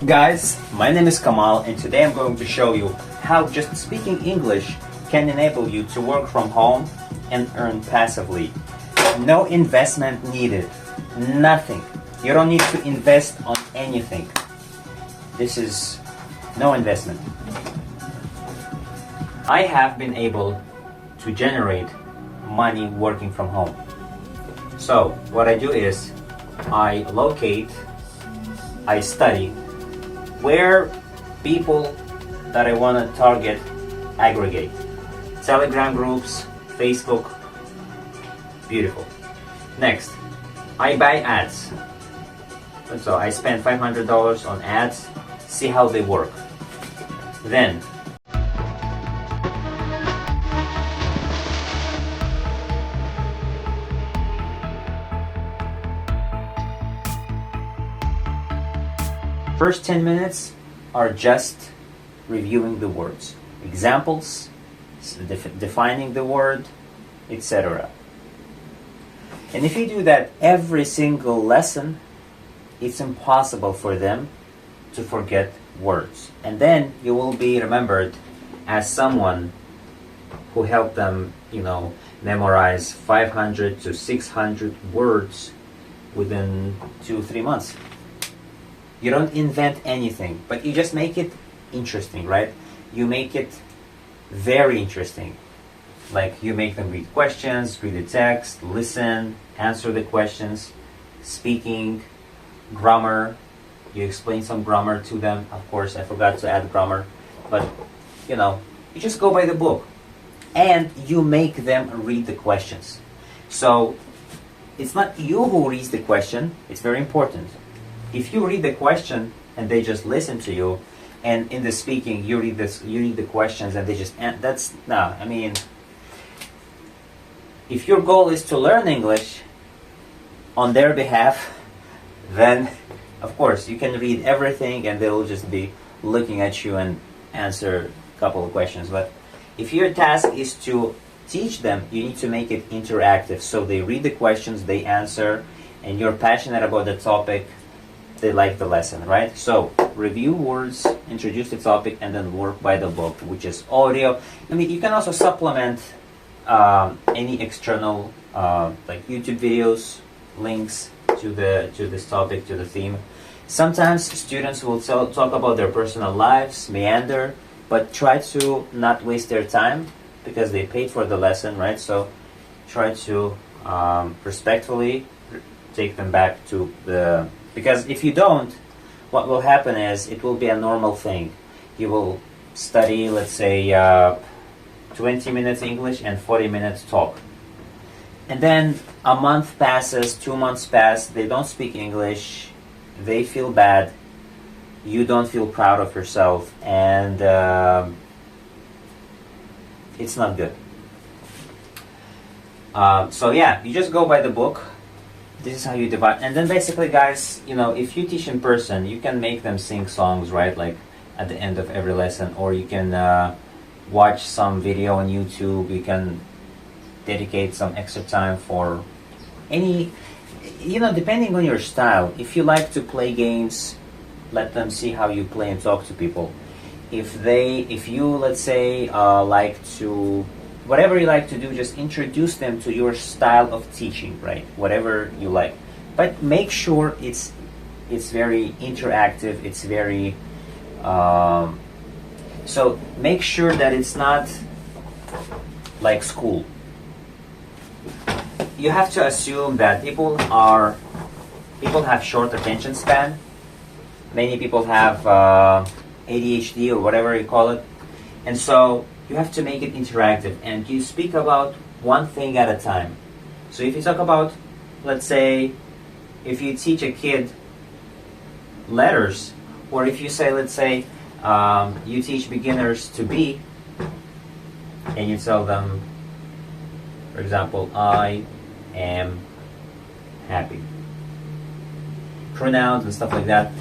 Guys, my name is Kamal and today I'm going to show you how just speaking English can enable you to work from home and earn passively. No investment needed. Nothing. You don't need to invest on anything. This is no investment. I have been able to generate money working from home. So what I do is I study where people that I want to target aggregate. Telegram groups, Facebook, beautiful. Next, I buy ads. So I spend $500 on ads, see how they work. Then, first 10 minutes are just reviewing the words, examples, defining the word, etc. And if you do that every single lesson, it's impossible for them to forget words. And then you will be remembered as someone who helped them, memorize 500 to 600 words within 2-3 months. You don't invent anything, but you just make it interesting, right? You make it very interesting. Like you make them read questions, read the text, listen, answer the questions, speaking, grammar. You explain some grammar to them. Of course, I forgot to add grammar, but you just go by the book. And you make them read the questions. So it's not you who reads the question, it's very important. If you read the question and they just listen to you, and in the speaking you read the questions and they just if your goal is to learn English on their behalf, then of course you can read everything and they'll just be looking at you and answer a couple of questions. But if your task is to teach them, you need to make it interactive. So they read the questions, they answer, and you're passionate about the topic, they like the lesson, right? So review words, introduce the topic, and then work by the book, which is audio. You can also supplement any external like YouTube videos, links to this topic, to the theme. Sometimes students will talk about their personal lives, meander, but try to not waste their time because they paid for the lesson, right? So try to respectfully take them back to the... Because if you don't, what will happen is it will be a normal thing. You will study, let's say, 20 minutes English and 40 minutes talk. And then a month passes, 2 months pass, they don't speak English, they feel bad, you don't feel proud of yourself, and it's not good. So yeah, you just go by the book. This is how you divide. And then basically, guys, if you teach in person, you can make them sing songs, right? Like at the end of every lesson, or you can watch some video on YouTube. You can dedicate some extra time for any, depending on your style. If you like to play games, let them see how you play and talk to people. If you, let's say, like to... Whatever you like to do, just introduce them to your style of teaching, right? Whatever you like. But make sure it's very interactive, it's very... so make sure that it's not like school. You have to assume that people have short attention span. Many people have ADHD or whatever you call it. And so you have to make it interactive, and you speak about one thing at a time. So if you talk about, let's say, if you teach a kid letters, or if you say, let's say, you teach beginners to be, and you tell them, for example, I am happy. Pronouns and stuff like that.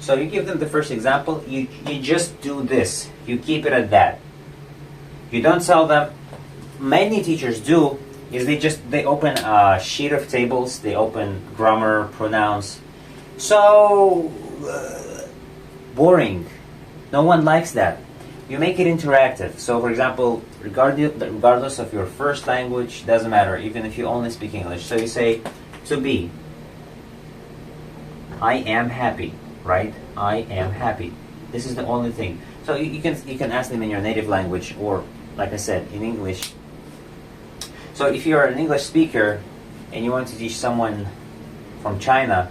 So you give them the first example, you just do this. You keep it at that. You don't tell them. Many teachers do is they open a sheet of tables, they open grammar, pronouns. So boring. No one likes that. You make it interactive. So for example, regardless of your first language, doesn't matter, even if you only speak English. So you say, to be. I am happy, right? I am happy. This is the only thing. So you can ask them in your native language, or like I said, in English. So if you're an English speaker and you want to teach someone from China,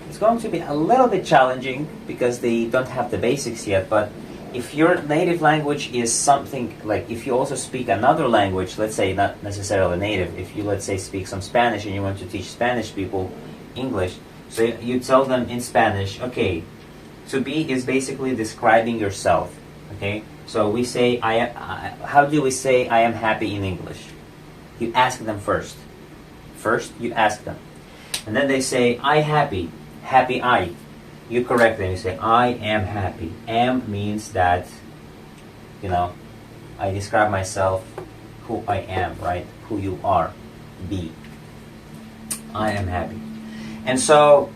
it's going to be a little bit challenging because they don't have the basics yet. But if your native language is something like, if you also speak another language, let's say not necessarily native, if you, let's say, speak some Spanish and you want to teach Spanish people English, so you tell them in Spanish, okay, to be is basically describing yourself, okay? So we say, how do we say I am happy in English? You ask them first. First, you ask them. And then they say, I happy. Happy I. You correct them. You say, I am happy. Am means that, you know, I describe myself, who I am, right? Who you are. Be. I am happy. And so,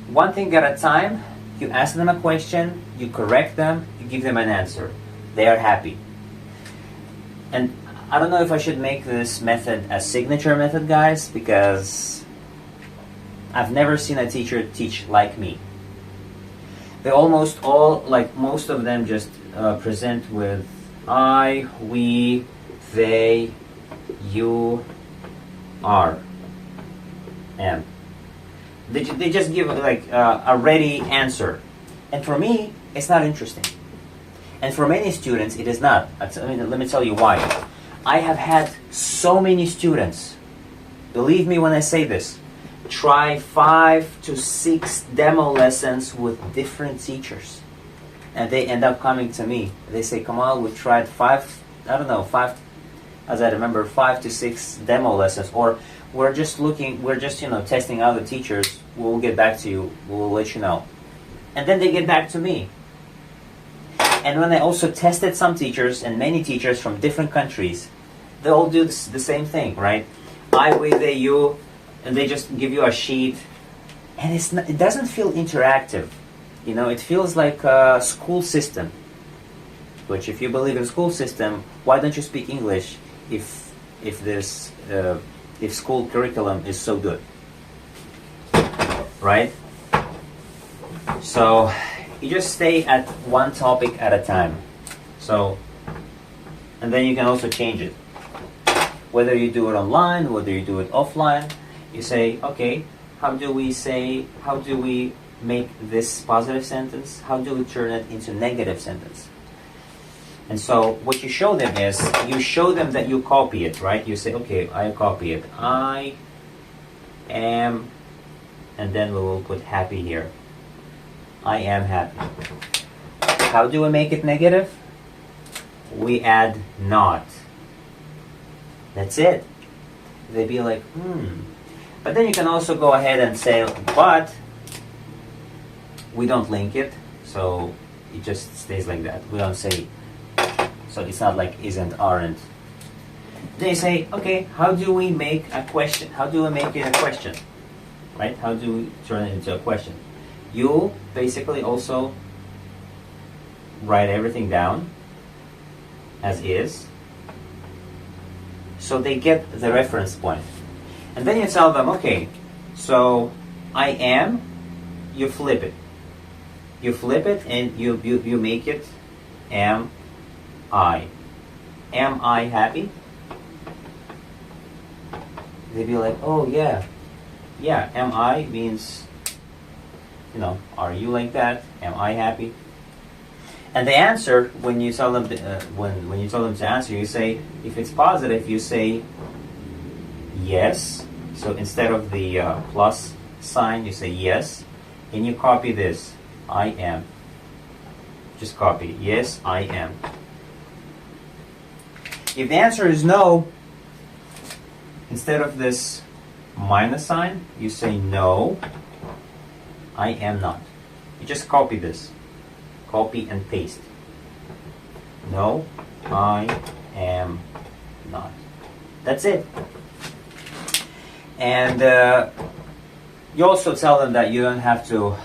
one thing at a time, you ask them a question, you correct them, you give them an answer. They are happy. And I don't know if I should make this method a signature method, guys, because I've never seen a teacher teach like me. They almost all, like most of them, just present with I, we, they, you, are, am. They just give like a ready answer. And for me, it's not interesting. And for many students, it is not. Let me tell you why. I have had so many students, believe me when I say this, try 5 to 6 demo lessons with different teachers. And they end up coming to me. They say, Kamal, we tried 5 to 6 demo lessons, or we're just testing out the teachers. We'll get back to you. We'll let you know. And then they get back to me. And when I also tested some teachers, and many teachers from different countries, they all do the same thing, right? I, we, they, you, and they just give you a sheet. And it doesn't feel interactive. You know, it feels like a school system. Which, if you believe in school system, why don't you speak English if school curriculum is so good, right? So you just stay at one topic at a time. So, and then you can also change it. Whether you do it online, whether you do it offline, you say, okay, how do we make this positive sentence? How do we turn it into negative sentence? And so what you show them is, you show them that you copy it, right? You say, okay, I copy it. I am, and then we will put happy here. I am happy. How do we make it negative? We add not. That's it. They'd be like, But then you can also go ahead and say, but we don't link it, so it just stays like that. We don't say, so it's not like isn't, aren't. Then you say, okay, how do we make a question? How do we make it a question? Right? How do we turn it into a question? You basically also write everything down as is, so they get the reference point. And then you tell them, okay, so I am, you flip it. You flip it and you make it am I. Am I happy? They'd be like, oh yeah. Yeah, am I means, are you like that? Am I happy? And the answer, when you tell them when you tell them to answer, you say, if it's positive, you say yes. So instead of the plus sign, you say yes, and you copy this. I am. Just copy. Yes, I am. If the answer is no, instead of this minus sign, you say no, I am not. You just copy this. Copy and paste. No, I am not. That's it. And you also tell them that you don't have to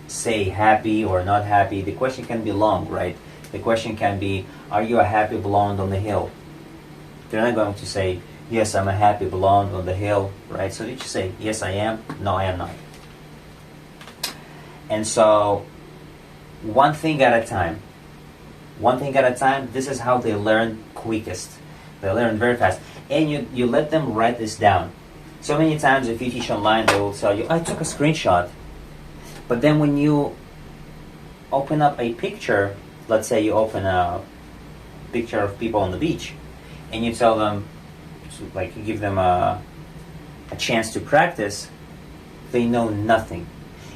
say happy or not happy. The question can be long, right? The question can be, are you a happy blonde on the hill? They're not going to say, yes, I'm a happy blonde on the hill, right? So you just say, yes, I am. No, I am not. And so, one thing at a time. One thing at a time, this is how they learn quickest. They learn very fast. And you let them write this down. So many times if you teach online, they will tell you, I took a screenshot. But then when you open up a picture, let's say you open a picture of people on the beach, and you tell them, like you give them a chance to practice, they know nothing.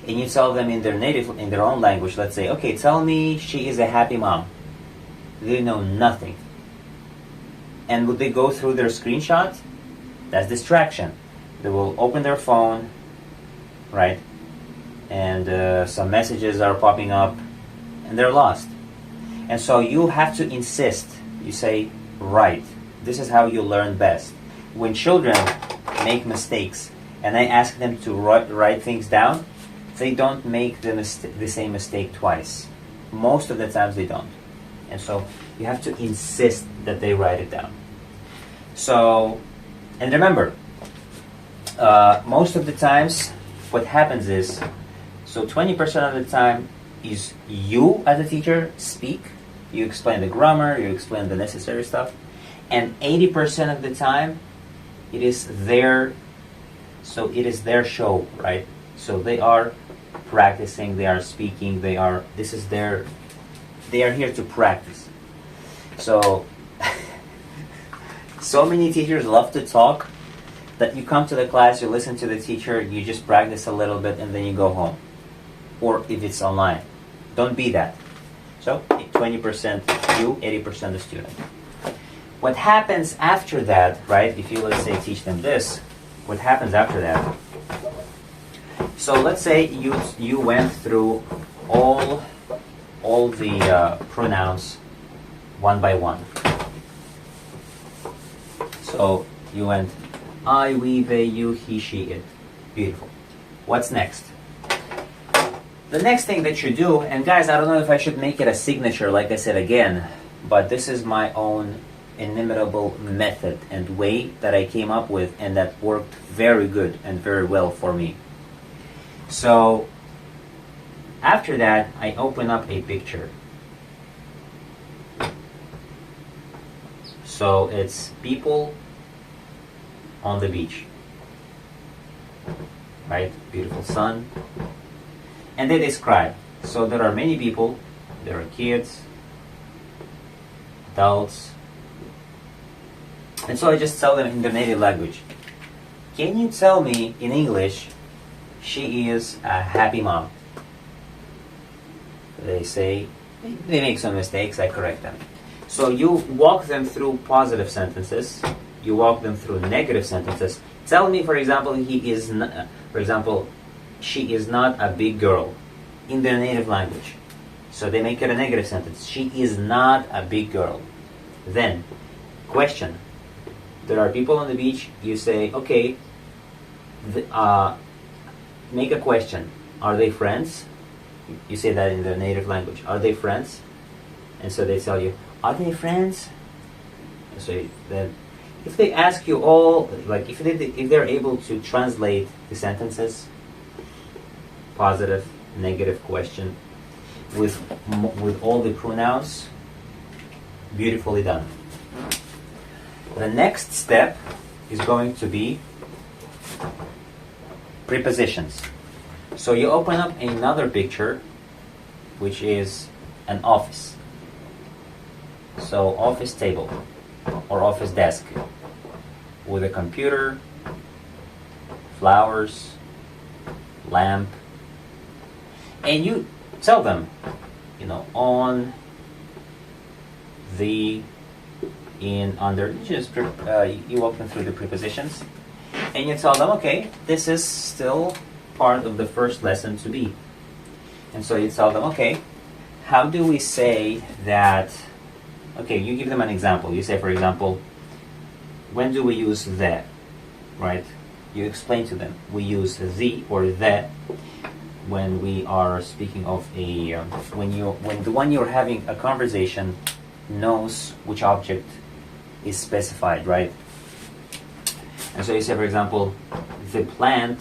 And you tell them in their own language, let's say, okay, tell me she is a happy mom. They know nothing. And would they go through their screenshot? That's distraction. They will open their phone, right? And some messages are popping up, and they're lost. And so you have to insist. You say, right, this is how you learn best. When children make mistakes, and I ask them to write things down, they don't make the same mistake twice. Most of the times they don't. And so you have to insist that they write it down. So, and remember, most of the times what happens is, so 20% of the time is you as a teacher speak, you explain the grammar, you explain the necessary stuff, and 80% of the time it is their show, right? So they are practicing, they are speaking, they are here to practice. So so many teachers love to talk that you come to the class, you listen to the teacher, you just practice a little bit and then you go home. Or if it's online. Don't be that. So 20% you, 80% the student. What happens after that, right? If you, let's say, teach them this, what happens after that? So let's say you went through all the pronouns one by one. So you went I, we, they, you, he, she, it. Beautiful. What's next? The next thing that you do, and guys, I don't know if I should make it a signature, like I said again, but this is my own inimitable method and way that I came up with, and that worked very good and very well for me. So after that, I open up a picture. So it's people on the beach, right? Beautiful sun. And they describe. So there are many people. There are kids, adults. And so I just tell them in their native language. Can you tell me in English, she is a happy mom? They say, they make some mistakes, I correct them. So you walk them through positive sentences. You walk them through negative sentences. Tell me, for example, she is not a big girl in their native language. So they make it a negative sentence. She is not a big girl. Then, question. There are people on the beach. You say, okay, make a question. Are they friends? You say that in their native language. Are they friends? And so they tell you, are they friends? So then, if they ask you all, like if they're able to translate the sentences, positive, negative question, with all the pronouns, beautifully done. The next step is going to be prepositions. So you open up another picture, which is an office. So office table or office desk with a computer, flowers, lamp, and you tell them, on, the, in, under. Just you walk them through the prepositions, and you tell them, okay, this is still part of the first lesson to be. And so you tell them, okay, how do we say that? Okay, you give them an example. You say, for example, when do we use the, right? You explain to them. We use the or the when we are speaking of a when the one you're having a conversation knows which object is specified, right? And so you say, for example, the plant.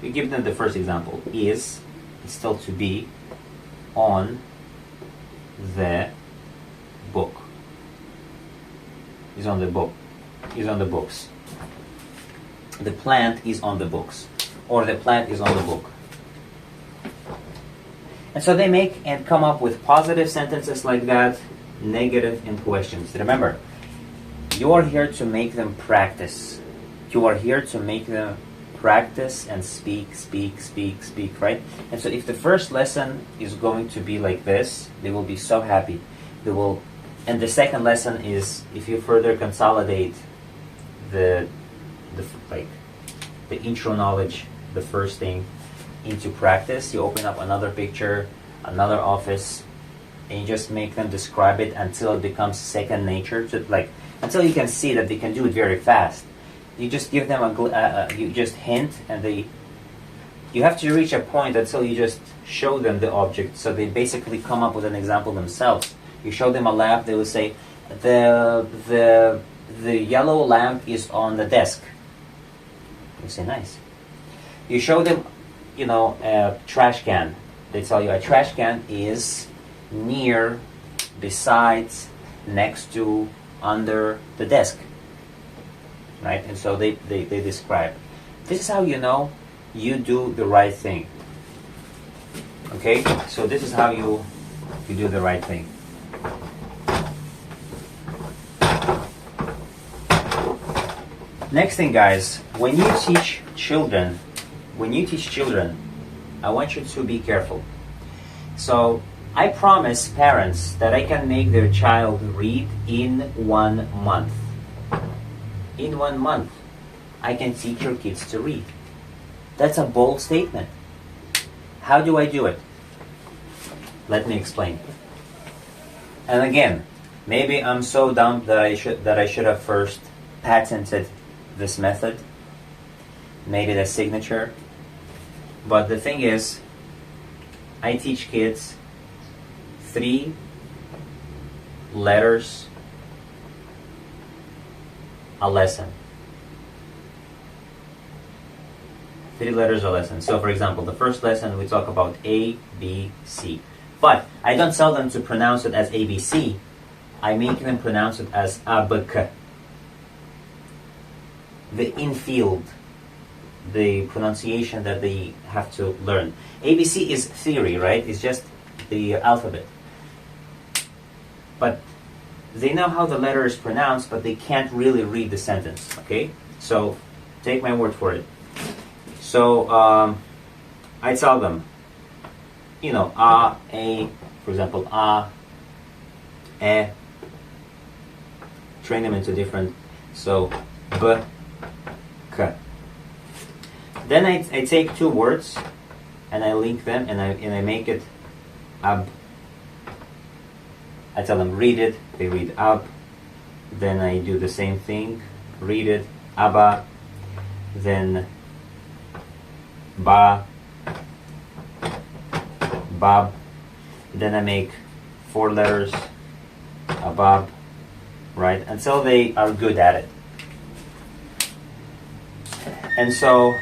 We give them the first example is still to be on the book. Is on the book. Is on the books. The plant is on the books, or the plant is on the book. And so they make and come up with positive sentences like that, negative, and questions. Remember, you are here to make them practice. You are here to make them practice and speak, right? And so if the first lesson is going to be like this, they will be so happy. They will, and the second lesson is if you further consolidate the intro knowledge, the first thing, into practice. You open up another picture, another office, and you just make them describe it until it becomes second nature, until you can see that they can do it very fast. You just give them you just hint, and you have to reach a point until you just show them the object, so they basically come up with an example themselves. You show them a lamp, they will say, the yellow lamp is on the desk. You say, nice. You show them, a trash can. They tell you a trash can is near, besides, next to, under the desk. Right? And so they describe. This is how you know you do the right thing. Okay? So this is how you do the right thing. Next thing, guys, when you teach children, I want you to be careful. So I promise parents that I can make their child read in 1 month. In 1 month, I can teach your kids to read. That's a bold statement. How do I do it? Let me explain. And again, maybe I'm so dumb that I should have first patented this method, made it a signature. But the thing is, I teach kids 3 letters a lesson. 3 letters a lesson. So for example, the first lesson we talk about A, B, C. But I don't tell them to pronounce it as ABC. I make them pronounce it as ABK. The infield, the pronunciation that they have to learn. ABC is theory, right? It's just the alphabet. But they know how the letter is pronounced, but they can't really read the sentence, okay? So, take my word for it. So, I tell them, A, for example, A, E. Train them into different, so, B, K. Then I take 2 words, and I link them, and I make it ab. I tell them read it, they read ab. Then I do the same thing, read it, abba. Then ba, bab. Then I make 4 letters, abab, right? Until they are good at it. And so,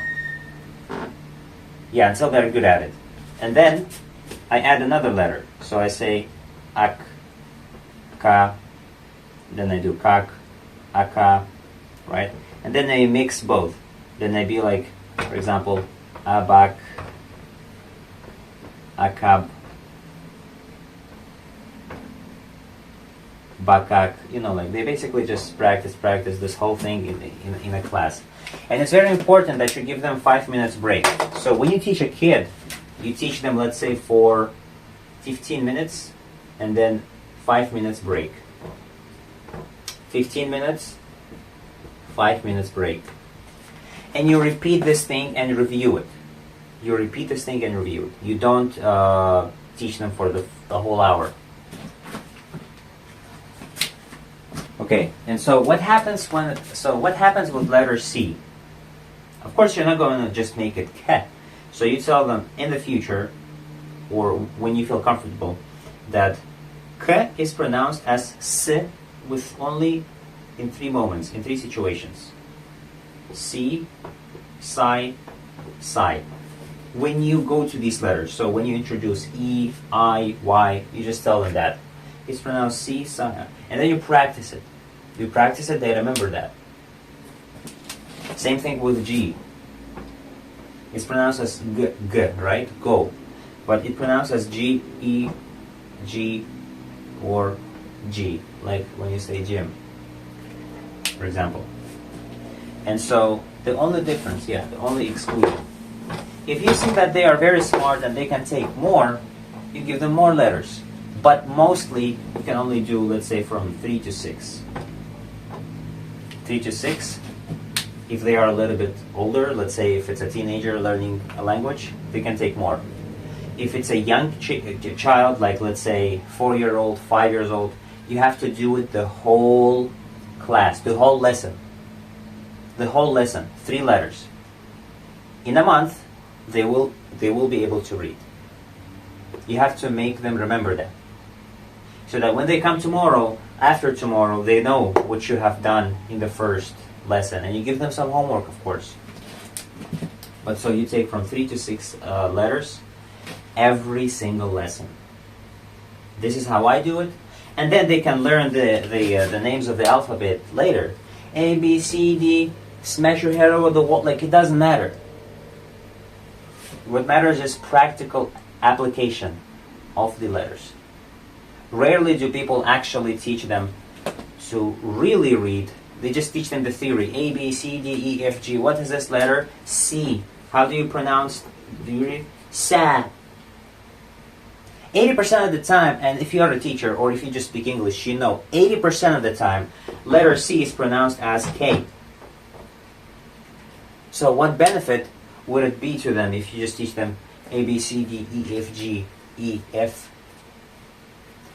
until they're good at it. And then I add another letter. So I say ak, ka, then I do kak, aka, right? And then I mix both. Then I be like, for example, abak, akab, bakak. They basically just practice this whole thing in a class. And it's very important that you give them 5 minutes break. So when you teach a kid, you teach them, let's say, for 15 minutes, and then 5 minutes break. 15 minutes, 5 minutes break. And you repeat this thing and review it. You repeat this thing and review it. You don't teach them for the whole hour. Okay, and so what happens with letter C? Of course, you're not going to just make it ke. So you tell them in the future, or when you feel comfortable, that k is pronounced as s with only in 3 moments, in 3 situations. Si, si, si. When you go to these letters, so when you introduce E, I, Y, you just tell them that. It's pronounced si, si, and then you practice it. You practice it, they remember that. Same thing with G. It's pronounced as g, g, right? Go. But it pronounced as G, E, G, or G, like when you say gym, for example. And so the only difference, the only exclusion, if you see that they are very smart and they can take more, you give them more letters. But mostly you can only do, let's say, from 3 to 6. 3 to 6. If they are a little bit older, let's say if it's a teenager learning a language, they can take more. If it's a young child, like let's say 4-year-old, 5 years old, you have to do it the whole class, the whole lesson. The whole lesson, 3 letters. In a month, they will be able to read. You have to make them remember that. So that when they come tomorrow, after tomorrow, they know what you have done in the first lesson. And you give them some homework, of course. But so you take from 3 to 6 letters every single lesson. This is how I do it. And then they can learn the names of the alphabet later. A, B, C, D, smash your head over the wall, like it doesn't matter. What matters is practical application of the letters. Rarely do people actually teach them to really read. They just teach them the theory. A, B, C, D, E, F, G. What is this letter? C. How do you pronounce? Do you read? Sa. 80% of the time, and if you are a teacher or if you just speak English, you know 80% of the time, letter C is pronounced as K. So what benefit would it be to them if you just teach them A, B, C, D, E, F, G, E, F?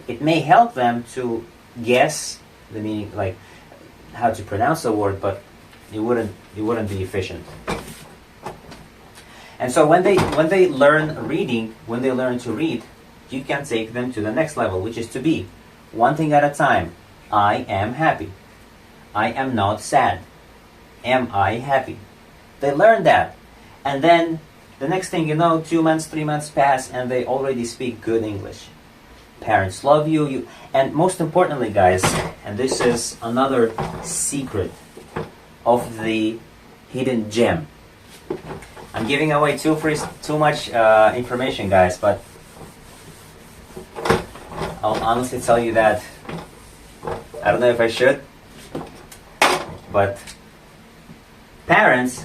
It may help them to guess the meaning, like how to pronounce a word, but it wouldn't be efficient. And so when they learn reading, when they learn to read, you can take them to the next level, which is to be one thing at a time. I am happy. I am not sad. Am I happy? They learn that. And then the next thing you know, 2 months, 3 months pass and they already speak good English. Parents love you. And most importantly, guys, and this is another secret of the hidden gem. I'm giving away too much information, guys, but I'll honestly tell you that I don't know if I should, but parents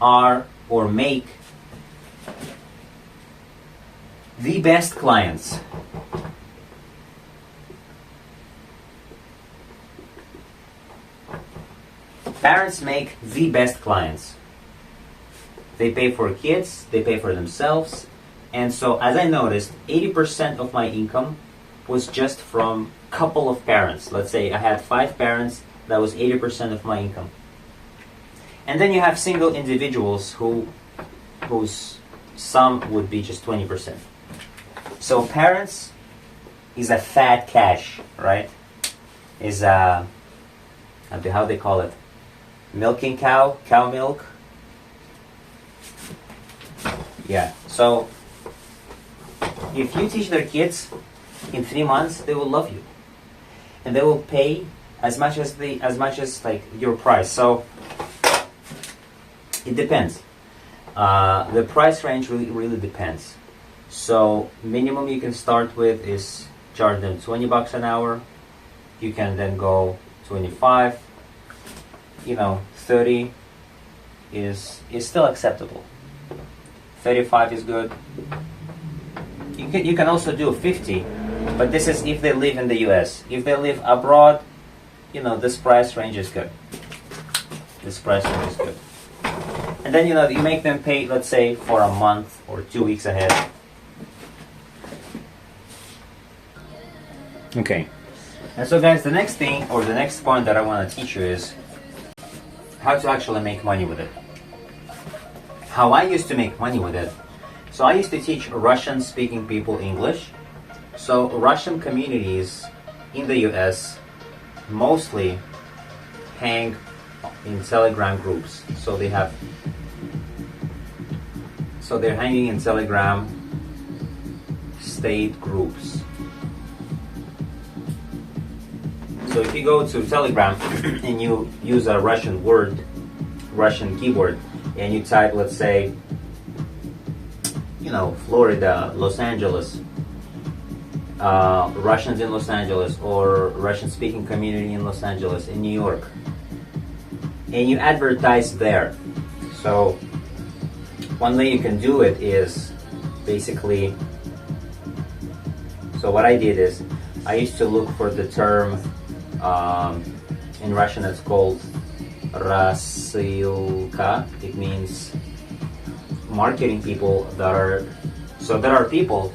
are or make the best clients. Parents make the best clients. They pay for kids, they pay for themselves. And so, as I noticed, 80% of my income was just from a couple of parents. Let's say I had 5 parents, that was 80% of my income. And then you have single individuals whose sum would be just 20%. So parents is a fat cash, right? Is a, how they call it? Milking cow milk. Yeah, so if you teach their kids in 3 months, they will love you, and they will pay as much as like your price. So it depends. The price range really depends. So minimum you can start with is charge them $20 an hour. You can then go 25. 30 is still acceptable. 35 is good. You can also do 50, but this is if they live in the US. If they live abroad, this price range is good. This price range is good. And then you make them pay, let's say, for a month or 2 weeks ahead. Okay. And so guys, the next thing or the next point that I want to teach you is how to actually make money with it. How I used to make money with it. So I used to teach Russian speaking people English. So Russian communities in the US mostly hang in Telegram groups. So they're hanging in Telegram state groups. So if you go to Telegram and you use a Russian keyboard, and you type, let's say, Florida, Los Angeles, Russians in Los Angeles, or Russian speaking community in Los Angeles, in New York, and you advertise there. So one way you can do it is basically, so what I did is I used to look for the term, in Russian it's called rasilka. It means marketing people there are people,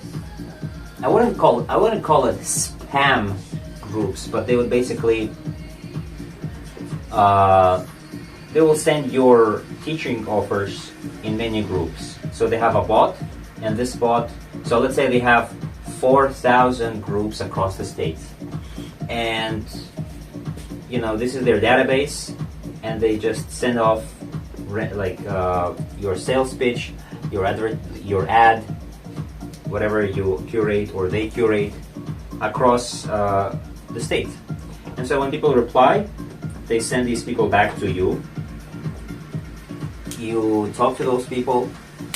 I wouldn't call it spam groups, but they would basically they will send your teaching offers in many groups. So they have a bot, and this bot, so let's say they have 4,000 groups across the states, and this is their database, and they just send off your sales pitch, your ad, whatever you curate or they curate across the state. And so when people reply, they send these people back to you. You talk to those people,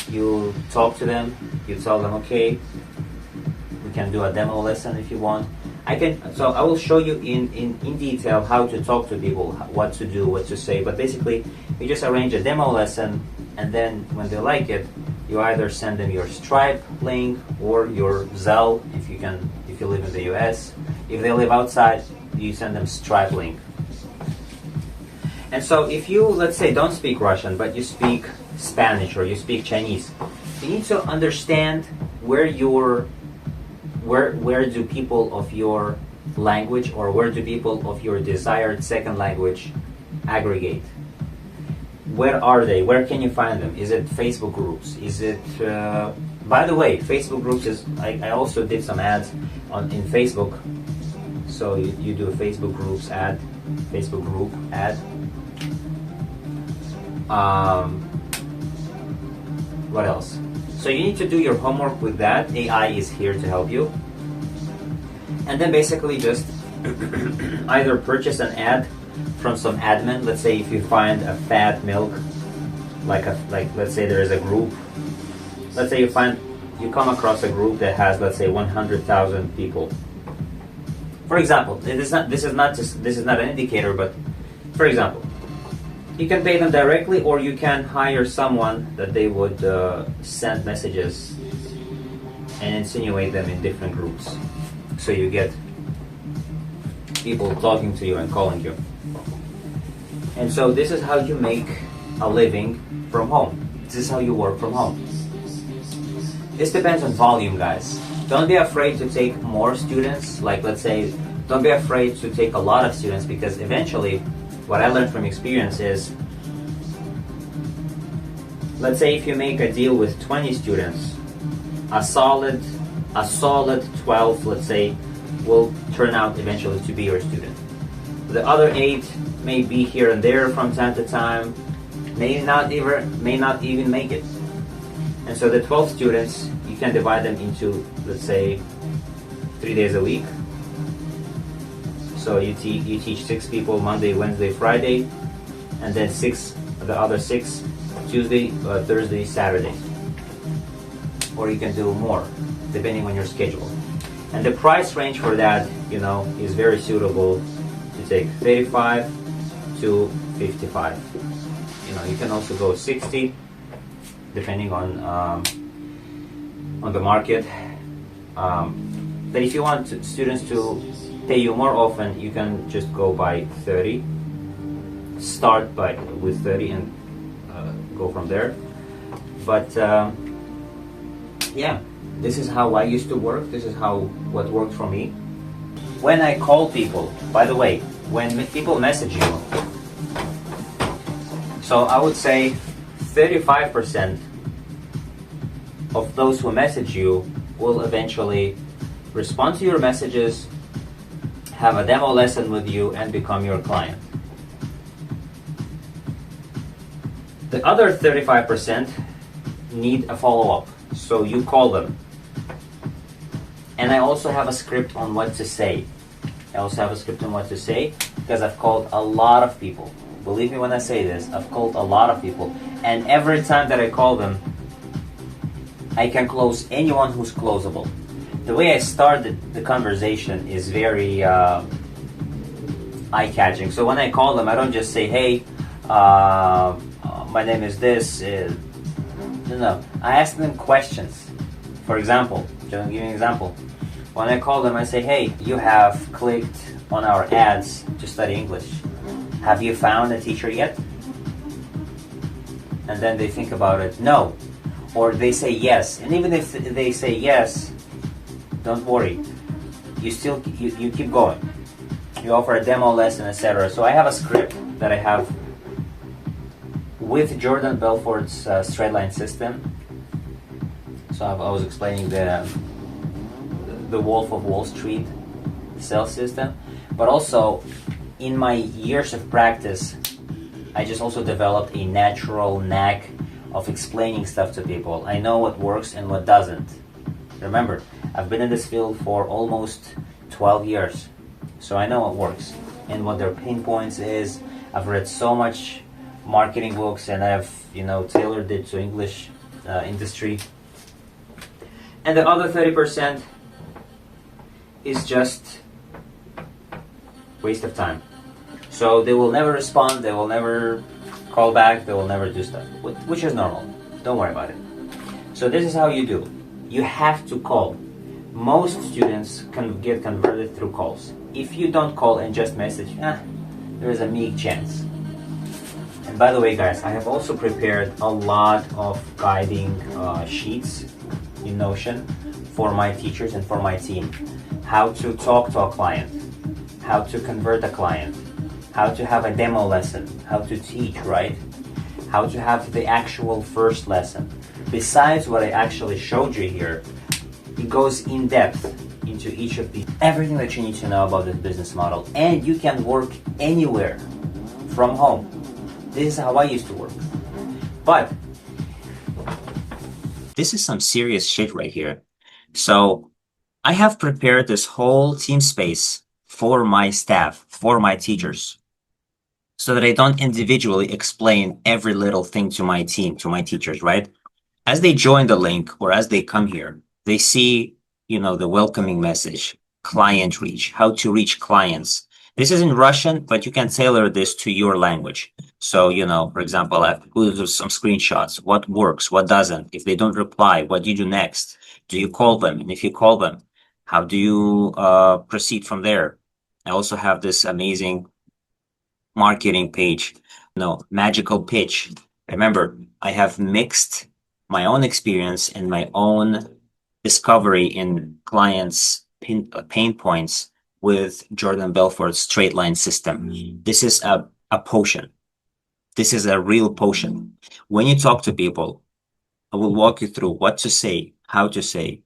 you talk to them, you tell them, okay, we can do a demo lesson if you want. So I will show you in detail how to talk to people, what to do, what to say, but basically you just arrange a demo lesson, and then when they like it, you either send them your Stripe link or your Zelle if you live in the US. If they live outside, you send them Stripe link. And so if you, let's say, don't speak Russian, but you speak Spanish or you speak Chinese, you need to understand where do people of your language, or where do people of your desired second language aggregate? Where are they? Where can you find them? Is it Facebook groups? Is it... by the way, Facebook groups is... I also did some ads in Facebook. So you do a Facebook group ad. What else? So you need to do your homework with that. AI is here to help you. And then basically just either purchase an ad from some admin. Let's say if you find a fat milk, let's say there is a group. Let's say you come across a group that has, let's say, 100,000 people. For example, this is not an indicator, but for example, you can pay them directly, or you can hire someone that they would send messages and insinuate them in different groups. So you get people talking to you and calling you. And so this is how you make a living from home. This is how you work from home. This depends on volume, guys. Don't be afraid to take more students. Like, let's say, don't be afraid to take a lot of students, because eventually, what I learned from experience is, let's say if you make a deal with 20 students, a solid 12, let's say, will turn out eventually to be your student. The other 8 may be here and there from time to time, may not even make it. And so the 12 students, you can divide them into, let's say, 3 days a week. So you teach 6 people Monday, Wednesday, Friday, and then the other 6 Tuesday, Thursday, Saturday. Or you can do more, depending on your schedule. And the price range for that, is very suitable to take 35 to 55. You can also go 60, depending on the market. But if you want students to pay you more often, you can just go by 30. Start with 30 and go from there. But yeah, this is how I used to work. This is what worked for me. When I call people, by the way, when people message you, So I would say 35% of those who message you will eventually respond to your messages, have a demo lesson with you, and become your client. The other 35% need a follow-up, so you call them. And I also have a script on what to say. Because I've called a lot of people. Believe me when I say this, I've called a lot of people. And every time that I call them, I can close anyone who's closable. The way I started the conversation is very eye-catching. So when I call them, I don't just say, hey, my name is this. No, I ask them questions. For example, just give you an example. When I call them, I say, hey, you have clicked on our ads to study English. Have you found a teacher yet? And then they think about it, no. Or they say yes. And even if they say yes, don't worry. You keep going. You offer a demo lesson, etc. So I have a script that I have with Jordan Belfort's straight line system. So I was explaining the Wolf of Wall Street sales system, but also in my years of practice, I just also developed a natural knack of explaining stuff to people. I know what works and what doesn't. Remember, I've been in this field for almost 12 years, so I know what works and what their pain points is. I've read so much marketing books and I've tailored it to English industry. And the other 30% is just waste of time. So they will never respond, they will never call back, they will never do stuff, which is normal. Don't worry about it. So this is how you do. You have to call. Most students can get converted through calls. If you don't call and just message, there is a meek chance. And by the way, guys, I have also prepared a lot of guiding sheets in Notion for my teachers and for my team. How to talk to a client, how to convert a client, how to have a demo lesson, how to teach, right? How to have the actual first lesson. Besides what I actually showed you here, it goes in depth into each of these. Everything that you need to know about this business model. And you can work anywhere from home. This is how I used to work. But this is some serious shit right here. So I have prepared this whole team space for my staff, for my teachers, so that I don't individually explain every little thing to my team, to my teachers, right? As they join the link or as they come here, they see, the welcoming message, client reach, how to reach clients. This is in Russian, but you can tailor this to your language. So, for example, I put some screenshots, what works, what doesn't. If they don't reply, what do you do next? Do you call them? And if you call them, how do you proceed from there? I also have this amazing marketing page, magical pitch. Remember, I have mixed my own experience and my own discovery in clients' pain points with Jordan Belfort's straight line system. This is a potion. This is a real potion. When you talk to people, I will walk you through what to say, how to say.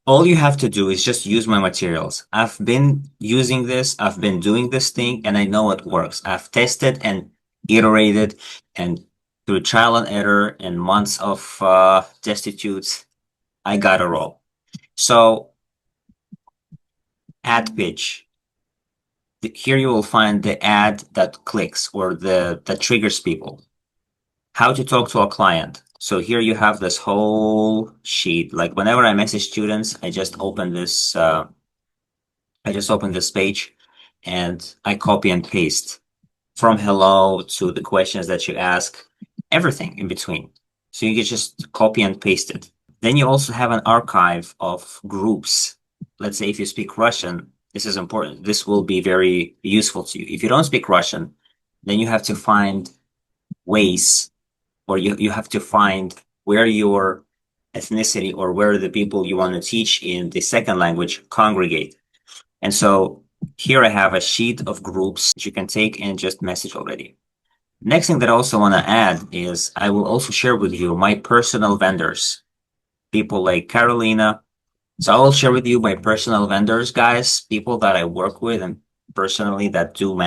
All you have to do is just use my materials. I've been using this, I've been doing this thing, and I know it works. I've tested and iterated, and through trial and error and months of destitutes, I got a roll. So, ad pitch. Here you will find the ad that clicks or that triggers people. How to talk to a client. So here you have this whole sheet. Like whenever I message students, I just open this page and I copy and paste from hello to the questions that you ask, everything in between. So you can just copy and paste it. Then you also have an archive of groups. Let's say if you speak Russian, this is important. This will be very useful to you. If you don't speak Russian, then you have to find ways, or you have to find where your ethnicity or where the people you want to teach in the second language congregate. And so Here I have a sheet of groups that you can take and just message already. Next thing that I also want to add is I will also share with you my personal vendors, people like Carolina. So I will share with you my personal vendors, guys, people that I work with and personally that do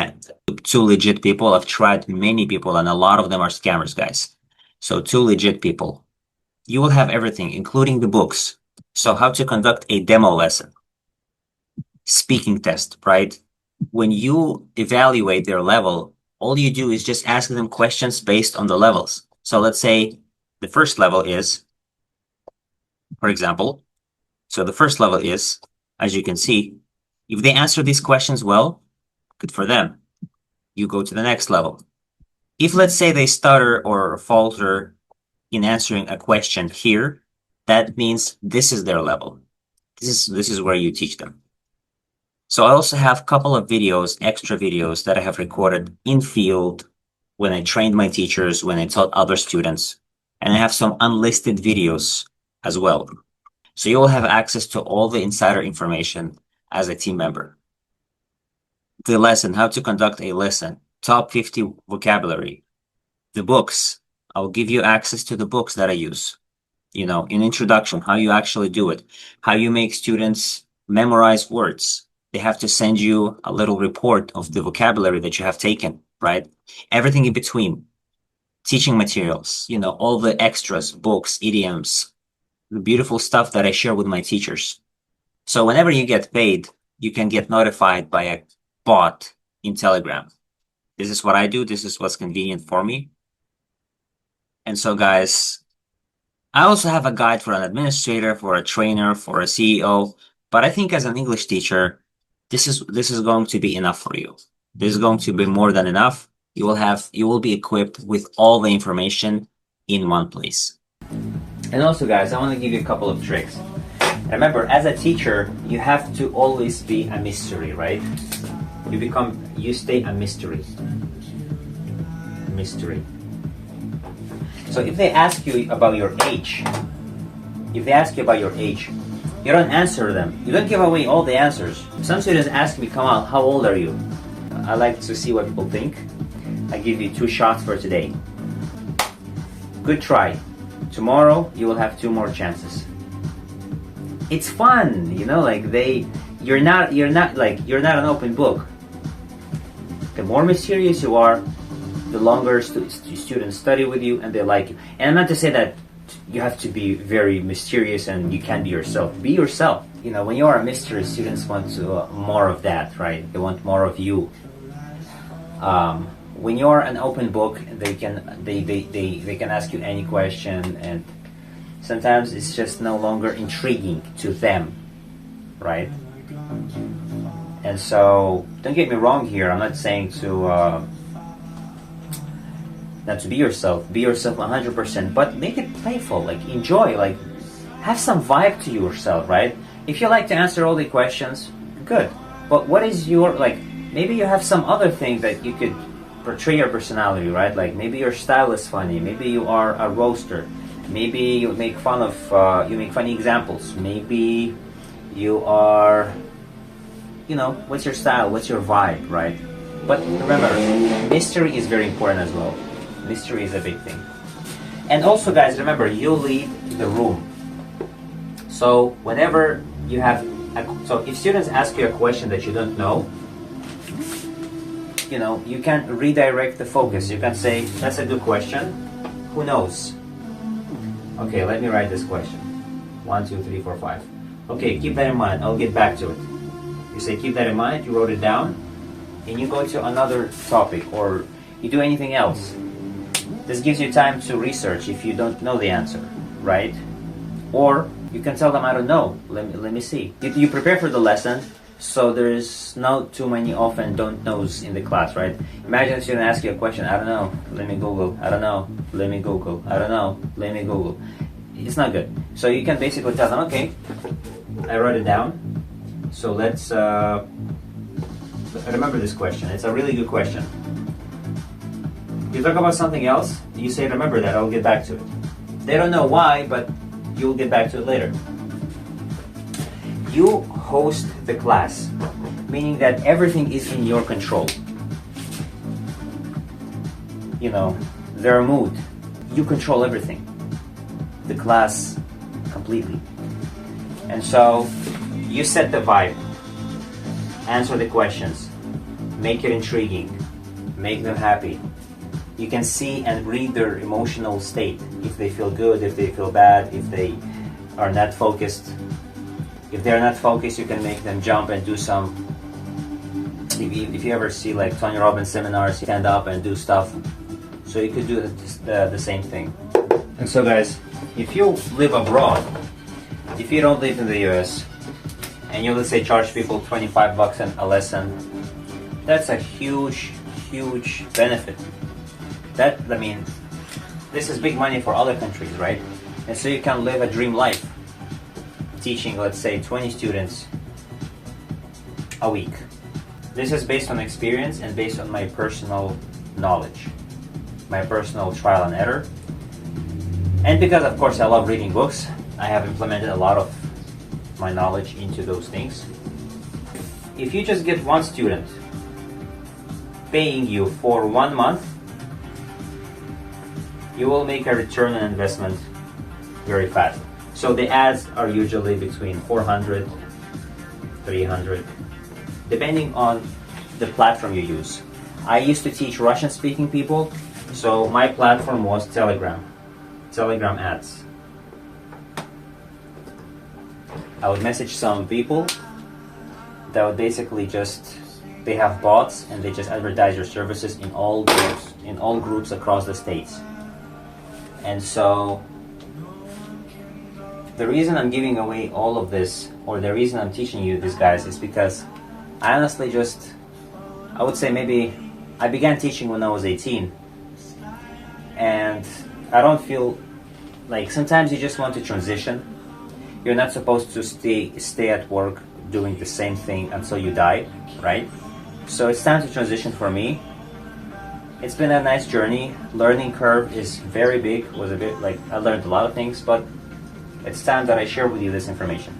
two legit people. I've tried many people and a lot of them are scammers, guys. So two legit people. You will have everything, including the books. So how to conduct a demo lesson, speaking test, right? When you evaluate their level, all you do is just ask them questions based on the levels. So let's say the first level is, for example, so the first level is, as you can see, if they answer these questions well, good for them. You go to the next level. If let's say they stutter or falter in answering a question here, that means this is their level. This is where you teach them. So I also have a couple of videos, extra videos that I have recorded in field when I trained my teachers, when I taught other students, and I have some unlisted videos as well. So you will have access to all the insider information as a team member. The lesson, how to conduct a lesson, top 50 vocabulary, the books. I'll give you access to the books that I use. In introduction, how you actually do it, how you make students memorize words. They have to send you a little report of the vocabulary that you have taken, right? Everything in between, teaching materials, all the extras, books, idioms, the beautiful stuff that I share with my teachers. So whenever you get paid, you can get notified by a bot in Telegram. This is what I do. This is what's convenient for me. And so, guys, I also have a guide for an administrator, for a trainer, for a CEO. But I think as an English teacher, this is going to be enough for you. This is going to be more than enough. You will be equipped with all the information in one place. And also, guys, I want to give you a couple of tricks. Remember, as a teacher, you have to always be a mystery, right? You stay a mystery. Mystery. So if they ask you about your age, you don't answer them. You don't give away all the answers. Some students ask me, Kamal, how old are you? I like to see what people think. I give you 2 shots for today. Good try. Tomorrow you will have 2 more chances. It's fun, you're not an open book. The more mysterious you are, the longer students study with you and they like you. And I'm not to say that you have to be very mysterious and you can't be yourself. Be yourself. When you are a mystery, students want more of that, right? They want more of you. When you are an open book, they can ask you any question, and sometimes it's just no longer intriguing to them, right? And so, don't get me wrong here. I'm not saying to not to be yourself 100%, but make it playful, enjoy, have some vibe to yourself, right? If you like to answer all the questions, good. But what is your, maybe you have some other thing that you could portray your personality, right? Maybe your style is funny, maybe you are a roaster, maybe you make funny examples, maybe you are, what's your style, what's your vibe, right? But remember, mystery is very important as well. Mystery is a big thing. And also, guys, remember, you lead the room. So whenever you have so if students ask you a question that you don't know, you can redirect the focus. You can say, that's a good question, who knows? Okay, let me write this question. 1, 2, 3, 4, 5. Okay, keep that in mind, I'll get back to it. You say keep that in mind, you wrote it down, and you go to another topic, or you do anything else. This gives you time to research if you don't know the answer, right? Or you can tell them, I don't know, let me see. You prepare for the lesson, so there's not too many often don't knows in the class, right? Imagine a student asks you a question, I don't know, let me Google, I don't know, let me Google, I don't know, let me Google. It's not good. So you can basically tell them, okay, I wrote it down, so let's remember this question. It's a really good question. You talk about something else, you say, remember that, I'll get back to it. They don't know why, but you'll get back to it later. You host the class. meaning that everything is in your control. You know, their mood, you control everything. The class completely. And so you set the vibe, answer the questions, make it intriguing, make them happy. You can see and read their emotional state, if they feel good, if they feel bad, if they are not focused. If they're not focused, you can make them jump and do some, if you ever see like Tony Robbins seminars, stand up and do stuff. So you could do the same thing. And so guys, if you live abroad, if you don't live in the US, and you, let's say, charge people $25 a lesson, that's a huge benefit. That, I mean, this is big money for other countries, right? And so you can live a dream life, teaching, let's say, 20 students a week. This is based on experience and based on my personal knowledge, my personal trial and error. And because, of course, I love reading books, I have implemented a lot of my knowledge into those things. If you just get one student paying you for 1 month, you will make a return on investment very fast. So the ads are usually between 400, 300, depending on the platform you use. I used to teach Russian-speaking people, so my platform was Telegram ads. I would message some people that would basically just, they have bots and they just advertise your services in all groups across the states. And so the reason I'm giving away all of this, or the reason I'm teaching you this, guys, is because I honestly I would say maybe I began teaching when I was 18, and I don't feel like, sometimes you just want to transition. You're not supposed to stay at work doing the same thing until you die, right? So it's time to transition for me. It's been a nice journey. Learning curve is very big. Was a bit like, I learned a lot of things, but it's time that I share with you this information.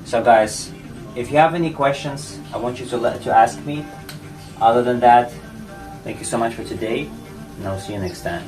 So guys, if you have any questions, I want you to ask me. Other than that, thank you so much for today, and I'll see you next time.